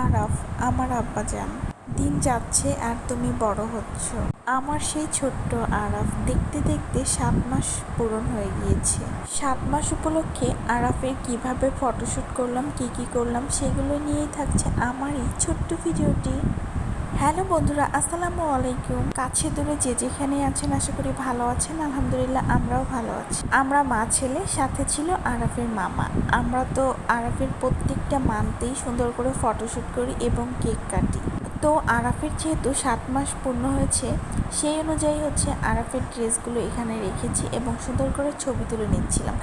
আরাফ, আমার আব্বাজান, দিন যাচ্ছে আর তুমি বড় হচ্ছ। আমার সেই ছোট্ট আরাফ দেখতে দেখতে 7 মাস পূরণ হয়ে গিয়েছে। 7 মাস উপলক্ষে আরাফের কিভাবে ফটোশ্যুট করলাম, কি করলাম, সেগুলো নিয়েই থাকছে আমার এই ছোট্ট ভিডিওটি। হ্যালো বন্ধুরা, আসসালামু আলাইকুম। কাছে দূরে যে যেখানে আছেন আশা করি ভালো আছেন। আলহামদুলিল্লাহ আমরাও ভালো আছি। আমরা মা ছেলে, সাথে ছিল আরাফের মামা। আমরা তো আরাফের প্রত্যেকটা মান্থেই সুন্দর করে ফটোশ্যুট করি এবং কেক কাটি। তো আরাফের যেহেতু 7 মাস পূর্ণ হয়েছে, সেই অনুযায়ী আরাফের ড্রেসগুলো এখানে রেখেছি এবং সুন্দর করে ছবি তুলে নিচ্ছিলাম।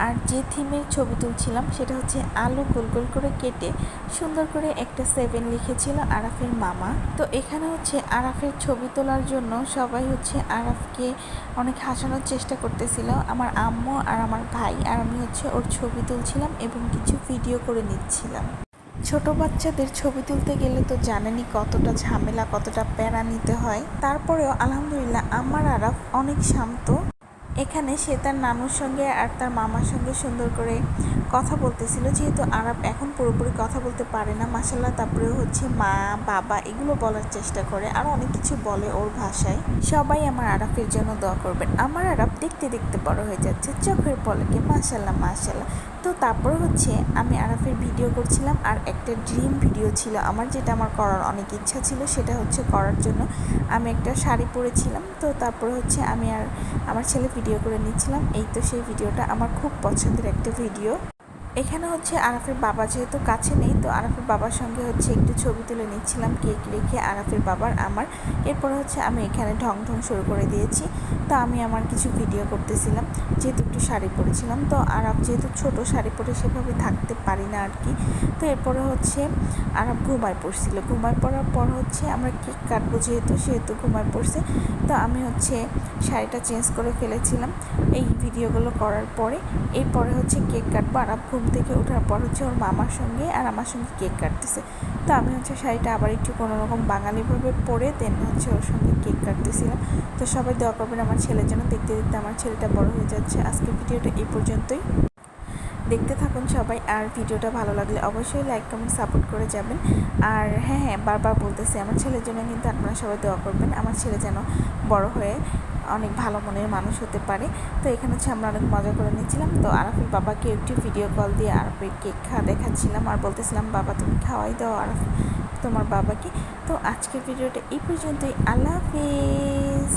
আর যে থিমের ছবি তুলছিলাম সেটা আলু গোল গোল করে কেটে সুন্দর করে একটা 7 লিখেছিল আরাফের মামা। তো এখানে আরাফের ছবি তোলার জন্য সবাই আরাফকে অনেক হাসানোর চেষ্টা করতেছিল। আমার আম্মু আর আমার ভাই আর আমি ওর ছবি তুলছিলাম এবং কিছু ভিডিও করে নিচ্ছিলাম। ছোট বাচ্চাদের ছবি তুলতে গেলে তো জানেনই কতটা ঝামেলা, কতটা প্যারা নিতে হয়। তারপরেও আলহামদুলিল্লাহ আমার আরাফ অনেক শান্ত। এখানে সে তার নানুর সঙ্গে আর তার মামার সঙ্গে সুন্দর করে কথা বলতেছিল, যেহেতু আরাফ এখন পুরোপুরি কথা বলতে পারে না মাশাল্লাহ। তারপরেও মা বাবা এগুলো বলার চেষ্টা করে, আর অনেক কিছু বলে ওর ভাষায়। সবাই আমার আরাফের জন্য দোয়া করবেন। আমার আরাফ দেখতে দেখতে বড় হয়ে যাচ্ছে চোখের পলকে, মাশাল্লাহ মাশাল্লাহ। তো তারপর আমি আরাফের ভিডিও করছিলাম, আর একটা ড্রিম ভিডিও ছিল আমার, যেটা আমার করার অনেক ইচ্ছা ছিল। সেটা করার জন্য আমি একটা শাড়ি পরেছিলাম। তো তারপর আমি আর আমার ছেলে ভিডিও করে নিচ্ছিলাম। এই তো সেই ভিডিওটা আমার খুব পছন্দের একটা ভিডিও। এখানে আরাফের বাবা যেহেতু কাছে নেই, তো আরাফের বাবার সঙ্গে একটু ছবি তুলে নিচ্ছিলাম কেক রেখে আরাফের বাবার আমার। এরপরে আমি এখানে ঢং শুরু করে দিয়েছি। তো আমি আমার কিছু ভিডিও করতেছিলাম, যেহেতু একটু শাড়ি পরেছিলাম। তো আরাফ যেহেতু ছোট, শাড়ি পরে সেভাবে থাকতে পারি না আর কি। তো এরপরে আরাফ ঘুমায় পড়ছিল। ঘুমায় পড়ার পর আমরা কেক কাটবো, সেহেতু ঘুমায় পড়ছে। তো আমি শাড়িটা চেঞ্জ করে ফেলেছিলাম এই ভিডিওগুলো করার পরে। এরপরে কেক কাটবো। আরাফ ঘুম থেকে ওঠার পর ওর মামার সঙ্গে আর আমার সঙ্গে কেক কাটতেছে। তো আমি শাড়িটা আবার একটু কোনোরকম বাঙালিভাবে পরে দেন ওর সঙ্গে কেক কাটতেছিলাম। তো সবাই দোয়া করবেন আমার ছেলের জন্য। দেখতে দেখতে আমার ছেলেটা বড় হয়ে যাচ্ছে। আজকের ভিডিওটা এই পর্যন্তই। দেখতে থাকুন সবাই, আর ভিডিওটা ভালো লাগলে অবশ্যই লাইক কমেন্ট সাপোর্ট করে যাবেন। আর হ্যাঁ, বারবার বলতেছি আমার ছেলের জন্য কিন্তু আপনারা সবাই দোয়া করবেন, আমার ছেলে যেন বড় হয়ে অনেক ভালো মনের মানুষ হতে পারে। তো এখানে আমরা অনেক মজা করে নিচ্ছিলাম। তো আরাফের বাবাকে একটু ভিডিও কল দিয়ে আরাফের কেক দেখাচ্ছিলাম, আর বলতেছিলাম বাবা তুমি খাওয়াই দাও আরাফ তোমার বাবাকে। তো আজকের ভিডিওটা এই পর্যন্তই। আল্লাহ হাফিজ।